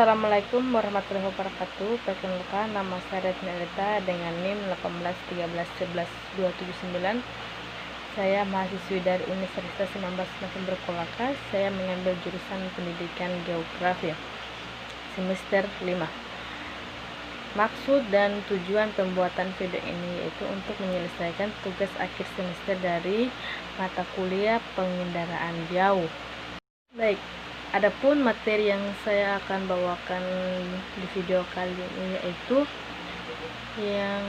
Assalamualaikum warahmatullahi wabarakatuh. Perkenalkan, nama saya Retna Elita dengan NIM 1813111279. Saya mahasiswi dari Universitas 19 November Kolaka. Saya mengambil jurusan pendidikan geografi semester 5. Maksud dan tujuan pembuatan video ini yaitu untuk menyelesaikan tugas akhir semester dari mata kuliah pengendaraan jauh. Baik, adapun materi yang saya akan bawakan di video kali ini yaitu yang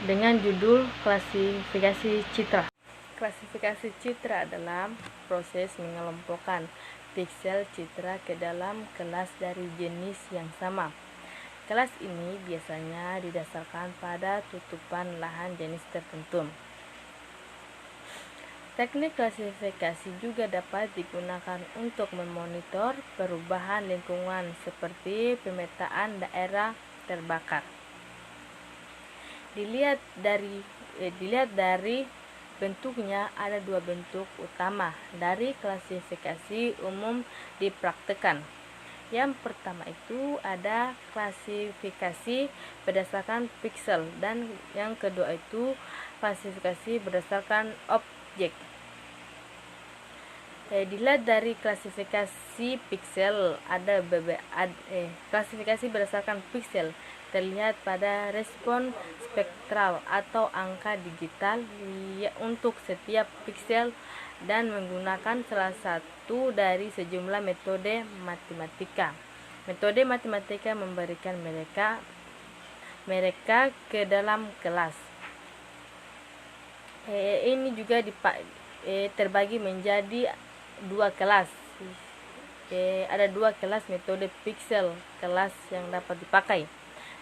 dengan judul klasifikasi citra. Klasifikasi citra adalah proses mengelompokkan piksel citra ke dalam kelas dari jenis yang sama. Kelas ini biasanya didasarkan pada tutupan lahan jenis tertentu. Teknik klasifikasi juga dapat digunakan untuk memonitor perubahan lingkungan seperti pemetaan daerah terbakar. Dilihat dari bentuknya, ada dua bentuk utama dari klasifikasi umum dipraktekkan. Yang pertama itu ada klasifikasi berdasarkan piksel, dan yang kedua itu klasifikasi berdasarkan objek. Dilihat dari klasifikasi piksel, klasifikasi berdasarkan piksel terlihat pada respon spektral atau angka digital untuk setiap piksel dan menggunakan salah satu dari sejumlah metode matematika. Metode matematika memberikan mereka ke dalam kelas. Ini juga terbagi menjadi dua kelas. Ada dua kelas metode piksel kelas yang dapat dipakai.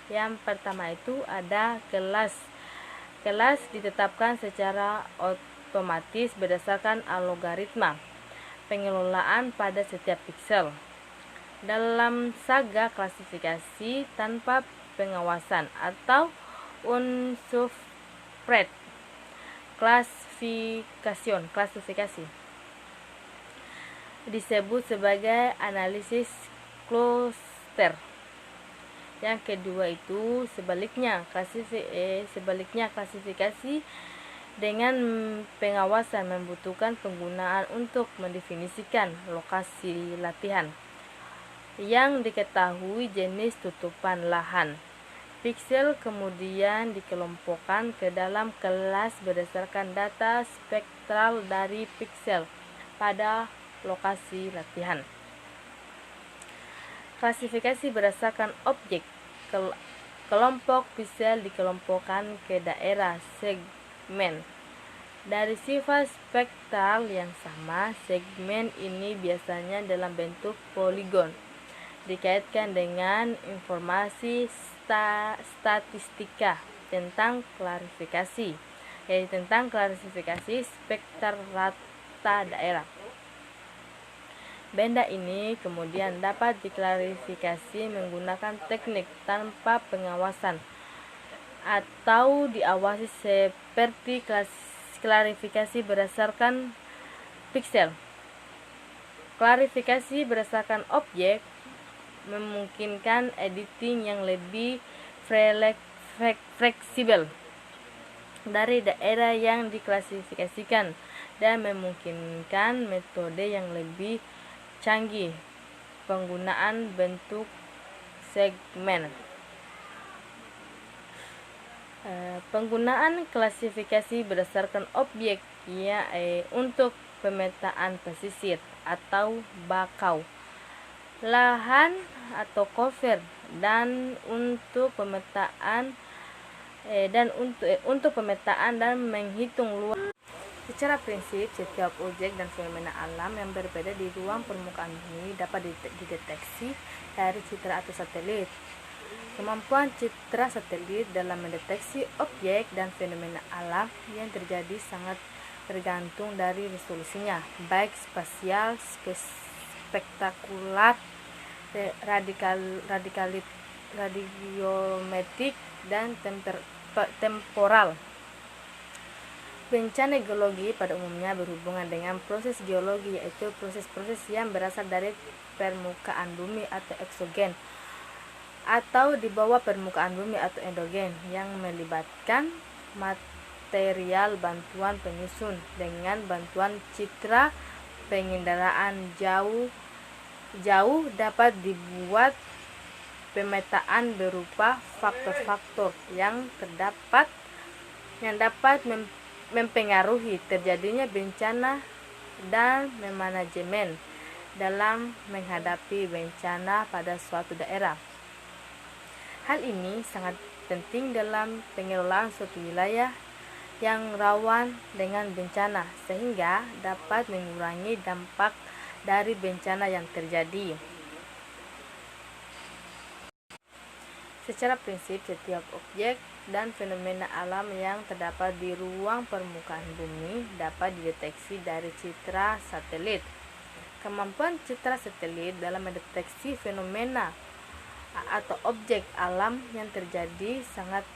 Yang pertama itu ada kelas ditetapkan secara otomatis berdasarkan algoritma pengelolaan pada setiap piksel. Dalam saga klasifikasi tanpa pengawasan atau unsupervised klasifikasi disebut sebagai analisis cluster. Yang kedua itu sebaliknya klasifikasi dengan pengawasan membutuhkan penggunaan untuk mendefinisikan lokasi latihan yang diketahui jenis tutupan lahan. Piksel kemudian dikelompokkan ke dalam kelas berdasarkan data spektral dari piksel pada lokasi latihan. Klasifikasi berdasarkan objek. Kelompok piksel dikelompokkan ke daerah segmen. Dari sifat spektral yang sama, segmen ini biasanya dalam bentuk poligon, dikaitkan dengan informasi statistika tentang klasifikasi, yaitu tentang klasifikasi spektral rata daerah. Benda ini kemudian dapat diklarifikasi menggunakan teknik tanpa pengawasan atau diawasi seperti klarifikasi berdasarkan piksel. Klarifikasi berdasarkan objek memungkinkan editing yang lebih fleksibel dari daerah yang diklasifikasikan dan memungkinkan metode yang lebih canggih penggunaan bentuk segmen. Penggunaan klasifikasi berdasarkan objek untuk pemetaan pesisir atau bakau lahan atau cover, dan untuk pemetaan dan menghitung luas. Secara prinsip, setiap objek dan fenomena alam yang berbeda di ruang permukaan bumi dapat dideteksi dari citra atau satelit. Kemampuan citra satelit dalam mendeteksi objek dan fenomena alam yang terjadi sangat tergantung dari resolusinya, baik spasial, spektakular, radiometrik, dan temporal. Bencana geologi pada umumnya berhubungan dengan proses geologi, yaitu proses-proses yang berasal dari permukaan bumi atau eksogen, atau di bawah permukaan bumi atau endogen, yang melibatkan material bantuan penyusun dengan bantuan citra penginderaan jauh dapat dibuat pemetaan berupa faktor-faktor yang dapat mempengaruhi terjadinya bencana dan memanajemen dalam menghadapi bencana pada suatu daerah. Hal ini sangat penting dalam pengelolaan suatu wilayah yang rawan dengan bencana, sehingga dapat mengurangi dampak dari bencana yang terjadi. Secara prinsip, setiap objek dan fenomena alam yang terdapat di ruang permukaan bumi dapat dideteksi dari citra satelit. Kemampuan citra satelit dalam mendeteksi fenomena atau objek alam yang terjadi sangat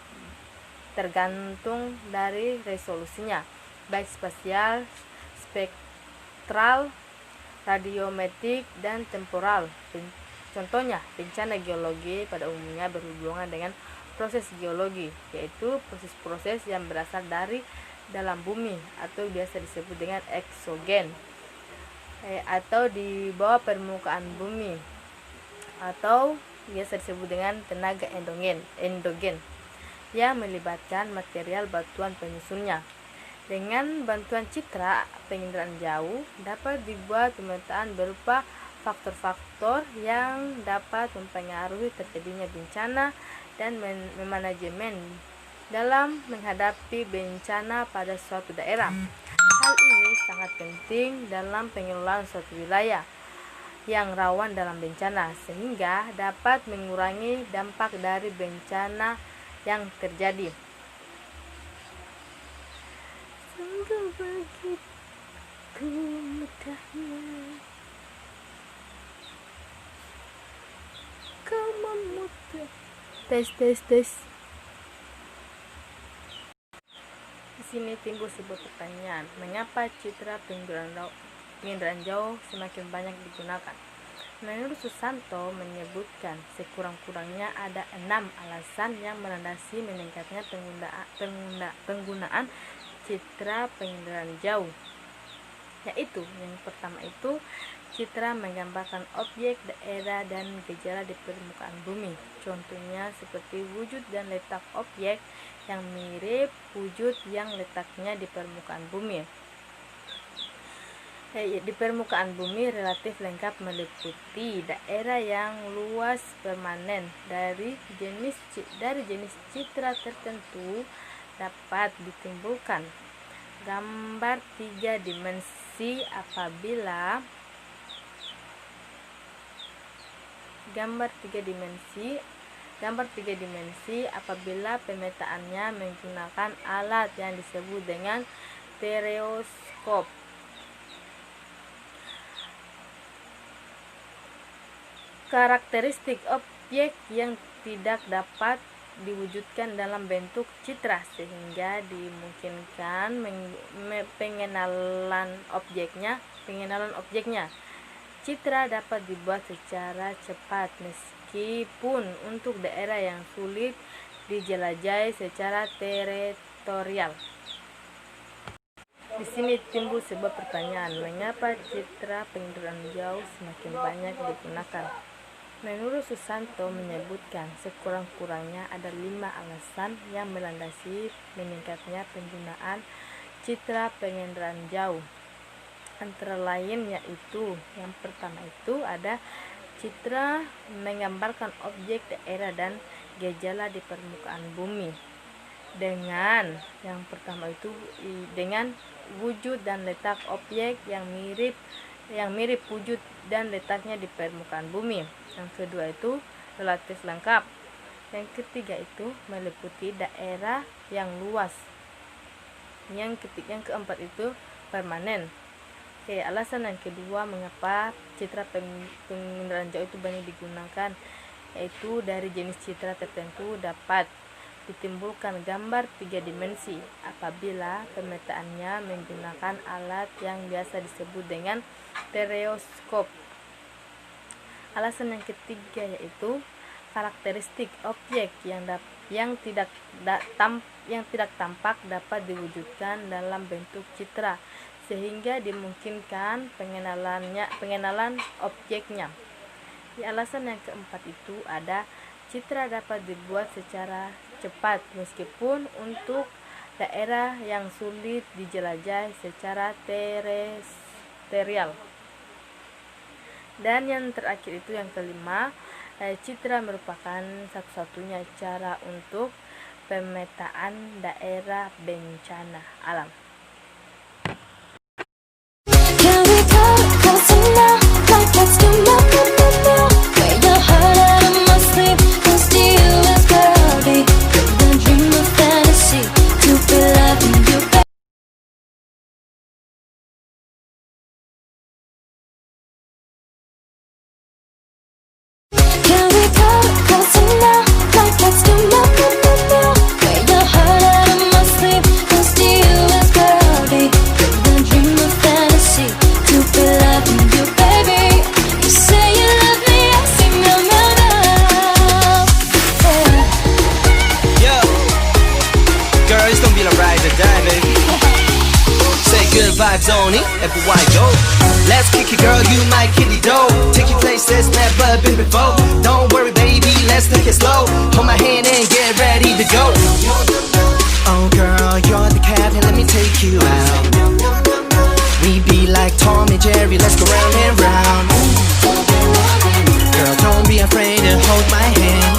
tergantung dari resolusinya, baik spasial, spektral, radiometrik, dan temporal. Contohnya, bencana geologi pada umumnya berhubungan dengan proses geologi, yaitu proses-proses yang berasal dari dalam bumi atau biasa disebut dengan eksogen, atau di bawah permukaan bumi atau biasa disebut dengan tenaga endogen yang melibatkan material bantuan penyusunnya. Dengan bantuan citra penginderaan jauh dapat dibuat pemetaan berupa faktor-faktor yang dapat mempengaruhi terjadinya bencana dan memanajemen dalam menghadapi bencana pada suatu daerah. Hal ini sangat penting dalam pengelolaan suatu wilayah yang rawan dalam bencana, sehingga dapat mengurangi dampak dari bencana yang terjadi. Sungguh begitu mudahnya kau memutar. Tes. Di sini timbul sebuah pertanyaan, mengapa citra penginderaan jauh semakin banyak digunakan? Menurut Susanto menyebutkan sekurang-kurangnya ada 6 alasan yang melandasi meningkatnya penggunaan citra penginderaan jauh, yaitu yang pertama itu citra menggambarkan objek, daerah, dan gejala di permukaan bumi. Contohnya seperti wujud dan letak objek yang mirip wujud yang letaknya di permukaan bumi. Di permukaan bumi relatif lengkap meliputi daerah yang luas permanen. Dari jenis citra tertentu dapat ditimbulkan gambar 3 dimensi apabila pemetaannya menggunakan alat yang disebut dengan stereoskop. Karakteristik objek yang tidak dapat diwujudkan dalam bentuk citra, sehingga dimungkinkan pengenalan objeknya. Citra dapat dibuat secara cepat meskipun untuk daerah yang sulit dijelajahi secara teritorial. Di sini timbul sebuah pertanyaan, mengapa citra penginderaan jauh semakin banyak digunakan? Menurut Susanto menyebutkan sekurang-kurangnya ada 5 alasan yang melandasi meningkatnya penggunaan citra penginderaan jauh. Antara lain yaitu, yang pertama itu ada citra menggambarkan objek, daerah, dan gejala di permukaan bumi. Dengan yang pertama itu dengan wujud dan letak objek yang mirip wujud dan letaknya di permukaan bumi. Yang kedua itu relatif lengkap. Yang ketiga itu meliputi daerah yang luas. Yang keempat itu permanen. Alasan yang kedua mengapa citra penginderaan jauh itu banyak digunakan, yaitu dari jenis citra tertentu dapat ditimbulkan gambar 3 dimensi apabila pemetaannya menggunakan alat yang biasa disebut dengan stereoskop. Alasan yang ketiga yaitu karakteristik objek yang tidak tampak dapat diwujudkan dalam bentuk citra sehingga dimungkinkan pengenalan objeknya. Di alasan yang keempat itu ada citra dapat dibuat secara cepat meskipun untuk daerah yang sulit dijelajahi secara terestrial. Dan yang terakhir itu yang kelima, citra merupakan satu-satunya cara untuk pemetaan daerah bencana alam. Vibes only, everywhere I go. Let's kick it, girl, you my kitty dough. Take you places never been before. Don't worry, baby, let's take it slow. Hold my hand and get ready to go. Oh, girl, you're the captain, let me take you out. We be like Tom and Jerry, let's go round and round. Girl, don't be afraid to hold my hand.